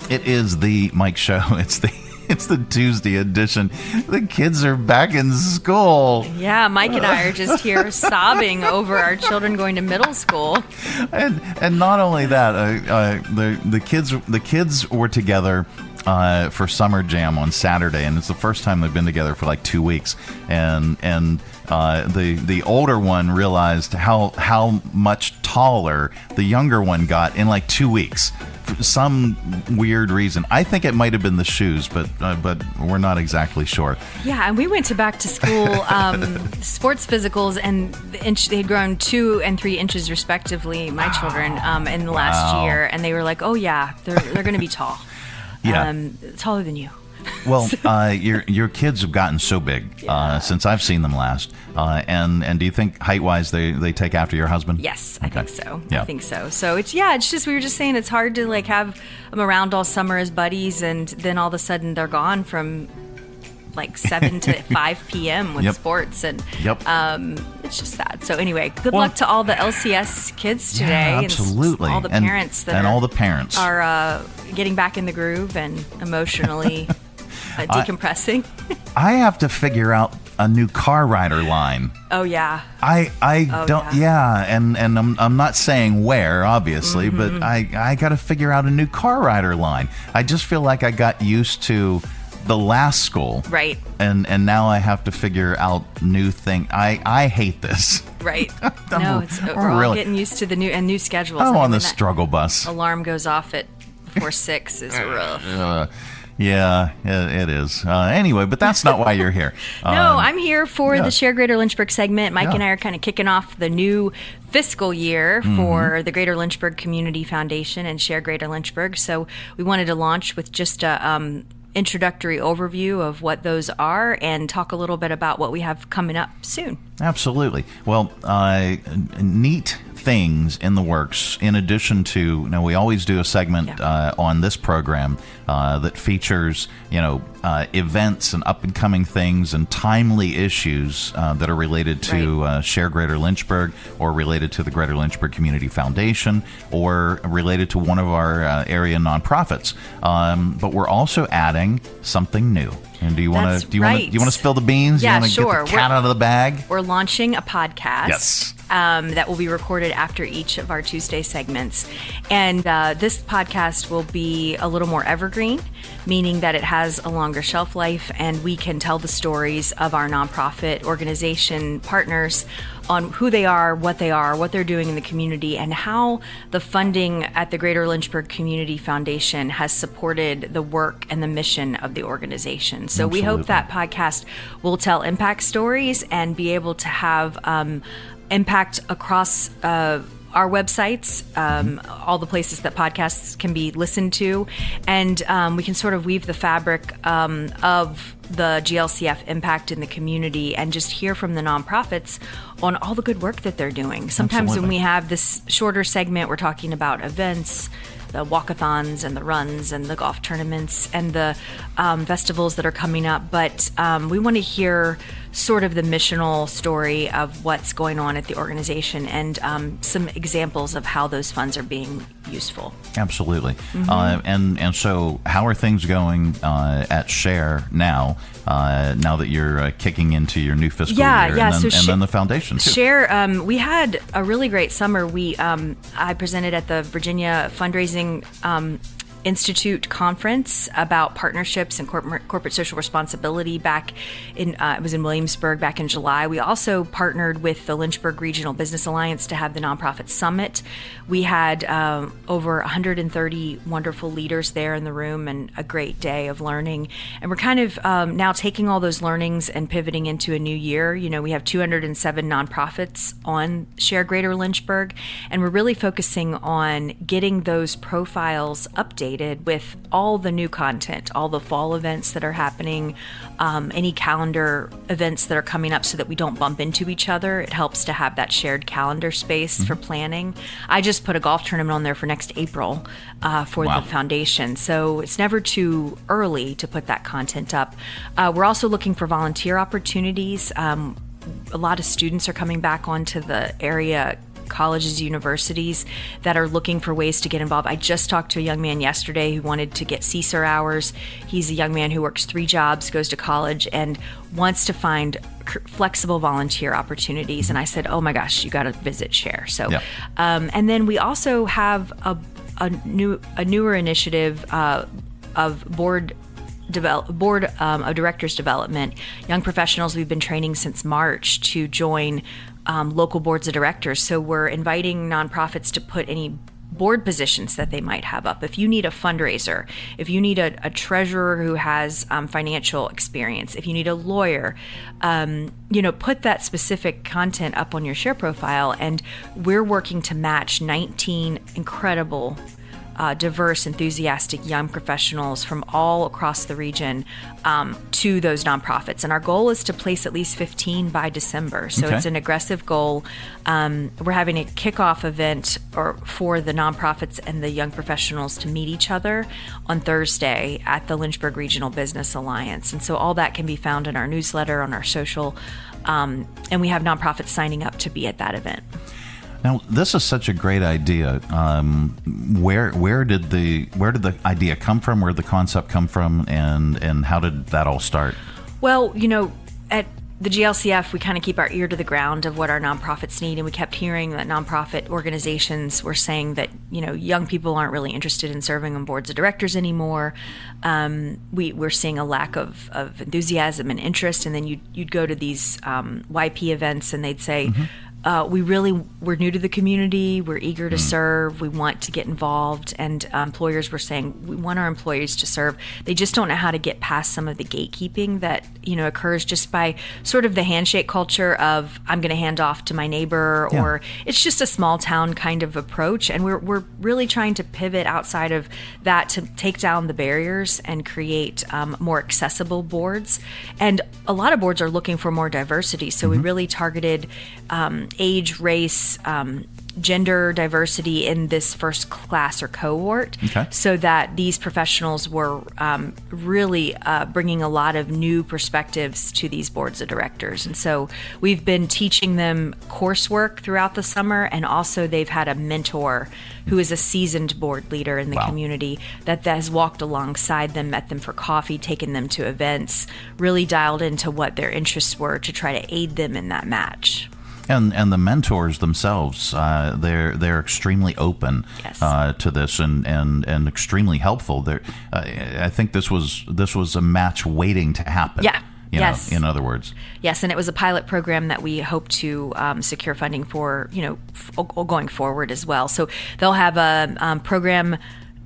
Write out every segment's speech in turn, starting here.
It is the Mike Show. It's the Tuesday edition. The kids are back in school. Yeah, Mike and I are just here sobbing over our children going to middle school. And not only that, the kids were together for summer jam on Saturday, and it's the first time they've been together for like 2 weeks. And the older one realized how much taller the younger one got in like 2 weeks. For some weird reason. I think it might have been the shoes, but we're not exactly sure. Yeah, and we went to back to school sports physicals, and they had grown 2 and 3 inches respectively, my children, in the last year, and they were like, "Oh yeah, they're going to be tall, taller than you." Well, your kids have gotten so big since I've seen them last. And do you think height-wise they take after your husband? Yes, Okay. I think so. Yeah. I think so. So it's just, we were just saying it's hard to like have them around all summer as buddies, and then all of a sudden they're gone from like 7 to 5 p.m. with sports, and it's just sad. So anyway, good luck to all the LCS kids today. Yeah, absolutely. And all the parents all the parents are getting back in the groove and emotionally decompressing. I have to figure out a new car rider line. Oh yeah. And I'm not saying where, obviously, but I got to figure out a new car rider line. I just feel like I got used to the last school, right? And now I have to figure out new thing. I hate this. Right. We're all getting used to the new schedules. I'm on the struggle bus. Alarm goes off at before 6 is rough. Yeah, it is. Anyway, but that's not why you're here. No, I'm here for the Share Greater Lynchburg segment. Mike and I are kind of kicking off the new fiscal year for the Greater Lynchburg Community Foundation and Share Greater Lynchburg. So we wanted to launch with just a introductory overview of what those are and talk a little bit about what we have coming up soon. Absolutely. Well, neat things in the works. In addition to, we always do a segment on this program that features, events and up and coming things and timely issues that are related to Share Greater Lynchburg, or related to the Greater Lynchburg Community Foundation, or related to one of our area nonprofits. But we're also adding something new. And do you want to spill the beans? Yeah, you want to get the cat out of the bag? We're launching a podcast. Yes. That will be recorded after each of our Tuesday segments. And this podcast will be a little more evergreen, meaning that it has a longer shelf life, and we can tell the stories of our nonprofit organization partners on who they are, what they're doing in the community, and how the funding at the Greater Lynchburg Community Foundation has supported the work and the mission of the organization. So we hope that podcast will tell impact stories and be able to have impact across our websites, all the places that podcasts can be listened to, and we can sort of weave the fabric of the GLCF impact in the community and just hear from the nonprofits on all the good work that they're doing. Sometimes when we have this shorter segment, we're talking about events, the walkathons and the runs and the golf tournaments and the festivals that are coming up, but we want to hear sort of the missional story of what's going on at the organization and some examples of how those funds are being useful. Absolutely. And so how are things going at Share now that you're kicking into your new fiscal year? And then the foundation too. Share, we had a really great summer. I presented at the Virginia Fundraising Institute conference about partnerships and corporate social responsibility back in, it was in Williamsburg back in July. We also partnered with the Lynchburg Regional Business Alliance to have the Nonprofit Summit. We had over 130 wonderful leaders there in the room and a great day of learning. And we're kind of now taking all those learnings and pivoting into a new year. We have 207 nonprofits on Share Greater Lynchburg, and we're really focusing on getting those profiles updated with all the new content, all the fall events that are happening, any calendar events that are coming up so that we don't bump into each other. It helps to have that shared calendar space for planning. I just put a golf tournament on there for next April for the foundation. So it's never too early to put that content up. We're also looking for volunteer opportunities. A lot of students are coming back onto the area colleges, universities that are looking for ways to get involved. I just talked to a young man yesterday who wanted to get CSER hours. He's a young man who works 3 jobs, goes to college, and wants to find flexible volunteer opportunities. And I said, oh my gosh, you got to visit SHARE. So, and then we also have a newer initiative of board of directors development, young professionals we've been training since March to join local boards of directors. So we're inviting nonprofits to put any board positions that they might have up. If you need a fundraiser, if you need a treasurer who has financial experience, if you need a lawyer, put that specific content up on your SHARE profile. And we're working to match 19 incredible diverse, enthusiastic young professionals from all across the region to those nonprofits. And our goal is to place at least 15 by December. So it's an aggressive goal. We're having a kickoff event for the nonprofits and the young professionals to meet each other on Thursday at the Lynchburg Regional Business Alliance. And so all that can be found in our newsletter, on our social, and we have nonprofits signing up to be at that event. Now, this is such a great idea. Where did the idea come from? Where did the concept come from? And how did that all start? Well, at the GLCF, we kind of keep our ear to the ground of what our nonprofits need. And we kept hearing that nonprofit organizations were saying that, young people aren't really interested in serving on boards of directors anymore. We're seeing a lack of enthusiasm and interest. And then you'd go to these YP events and they'd say, we're new to the community. We're eager to serve. We want to get involved. And employers were saying, we want our employees to serve. They just don't know how to get past some of the gatekeeping that, occurs just by sort of the handshake culture of, I'm going to hand off to my neighbor, or it's just a small town kind of approach. And we're really trying to pivot outside of that to take down the barriers and create more accessible boards. And a lot of boards are looking for more diversity. So we really targeted age, race, gender diversity in this first class or cohort, so that these professionals were really bringing a lot of new perspectives to these boards of directors. And so we've been teaching them coursework throughout the summer, and also they've had a mentor who is a seasoned board leader in the community that has walked alongside them, met them for coffee, taken them to events, really dialed into what their interests were to try to aid them in that match. And the mentors themselves, they're extremely open to this and extremely helpful. I think this was a match waiting to happen. Yeah. In other words. Yes, and it was a pilot program that we hope to secure funding for, going forward as well. So they'll have a program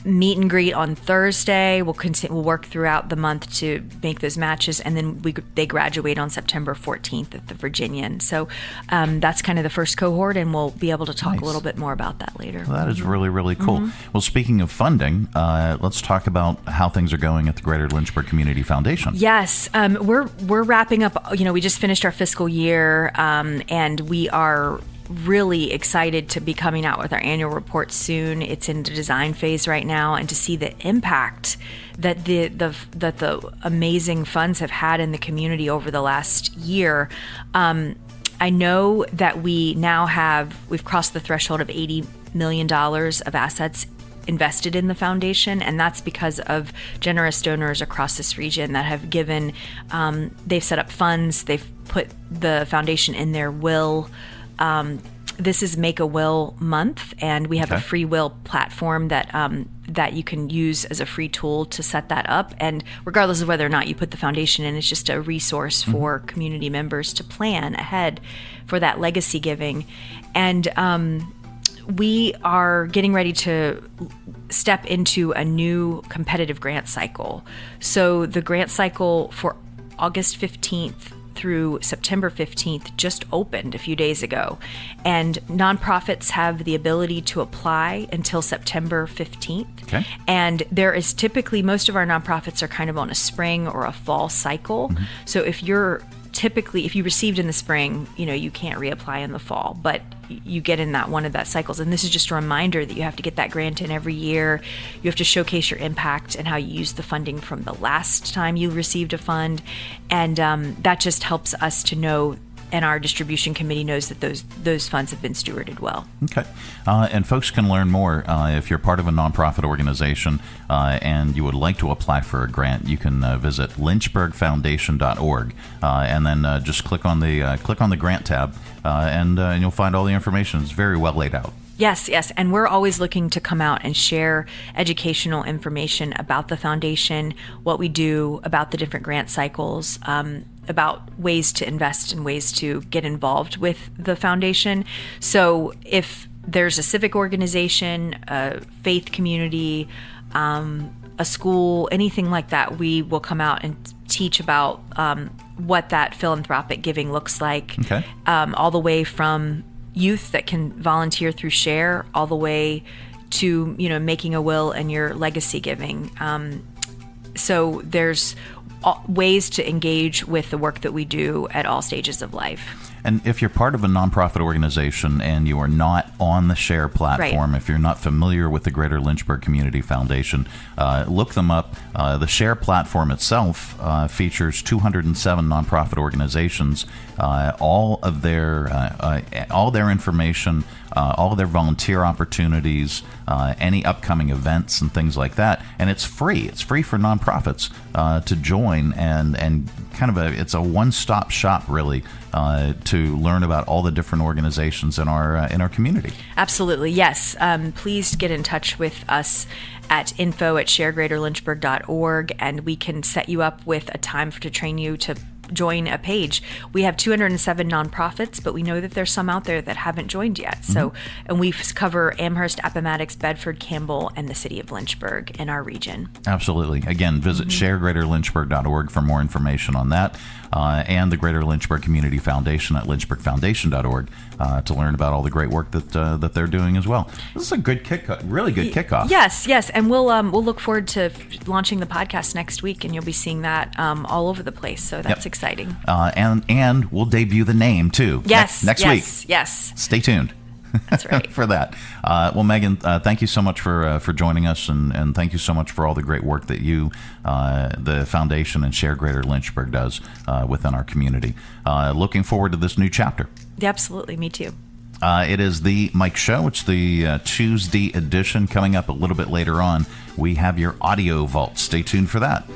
meet and greet on Thursday. We'll work throughout the month to make those matches, and then they graduate on September 14th at the Virginian. So that's kind of the first cohort, and we'll be able to talk a little bit more about that later. Well, that is really, really cool. Well, speaking of funding, let's talk about how things are going at the Greater Lynchburg Community Foundation. Yes, we're wrapping up. We just finished our fiscal year, and we are really excited to be coming out with our annual report soon. It's in the design phase right now, and to see the impact that the amazing funds have had in the community over the last year. I know that we've crossed the threshold of $80 million of assets invested in the foundation, and that's because of generous donors across this region that have given, they've set up funds, they've put the foundation in their will. This is Make a Will Month, and we have a free will platform that you can use as a free tool to set that up. And regardless of whether or not you put the foundation in, it's just a resource for community members to plan ahead for that legacy giving. And we are getting ready to step into a new competitive grant cycle. So the grant cycle for August 15th through September 15th just opened a few days ago, and nonprofits have the ability to apply until September 15th. And there is typically, most of our nonprofits are kind of on a spring or a fall cycle. So if you received in the spring, you can't reapply in the fall, but you get in one of that cycles. And this is just a reminder that you have to get that grant in every year. You have to showcase your impact and how you used the funding from the last time you received a fund. And that just helps us to know and our distribution committee knows that those funds have been stewarded well. Okay. And folks can learn more if you're part of a nonprofit organization and you would like to apply for a grant. You can visit lynchburgfoundation.org and then just click on the grant tab and you'll find all the information. It's very well laid out. Yes. And we're always looking to come out and share educational information about the foundation, what we do, about the different grant cycles, about ways to invest and ways to get involved with the foundation. So if there's a civic organization, a faith community, a school, anything like that, we will come out and teach about what that philanthropic giving looks like, all the way from youth that can volunteer through SHARE, all the way to making a will and your legacy giving. So there's ways to engage with the work that we do at all stages of life. And if you're part of a nonprofit organization and you are not on the SHARE platform, if you're not familiar with the Greater Lynchburg Community Foundation, look them up. The SHARE platform itself features 207 nonprofit organizations. All their information, all of their volunteer opportunities, any upcoming events and things like that, and it's free. It's free for nonprofits to join, and it's a one-stop shop really to learn about all the different organizations in our community. Absolutely, yes. Please get in touch with us at info@sharegreaterlynchburg.org, and we can set you up with a time to train you to join a page. We have 207 nonprofits, but we know that there's some out there that haven't joined yet. So, and we cover Amherst, Appomattox, Bedford, Campbell, and the city of Lynchburg in our region. Absolutely. Again, visit sharegreaterlynchburg.org for more information on that, and the Greater Lynchburg Community Foundation at lynchburgfoundation.org to learn about all the great work that they're doing as well. This is a good really good kickoff. Yes, and we'll look forward to launching the podcast next week, and you'll be seeing that all over the place. So that's exciting. And we'll debut the name too. Next week. Yes. Stay tuned. That's right. For that. Well, Megan, thank you so much for joining us, and thank you so much for all the great work that you, the foundation, and SHARE Greater Lynchburg does within our community. Looking forward to this new chapter. Absolutely, me too. It is the Mike Show. It's the Tuesday edition. Coming up a little bit later on, we have your audio vault. Stay tuned for that.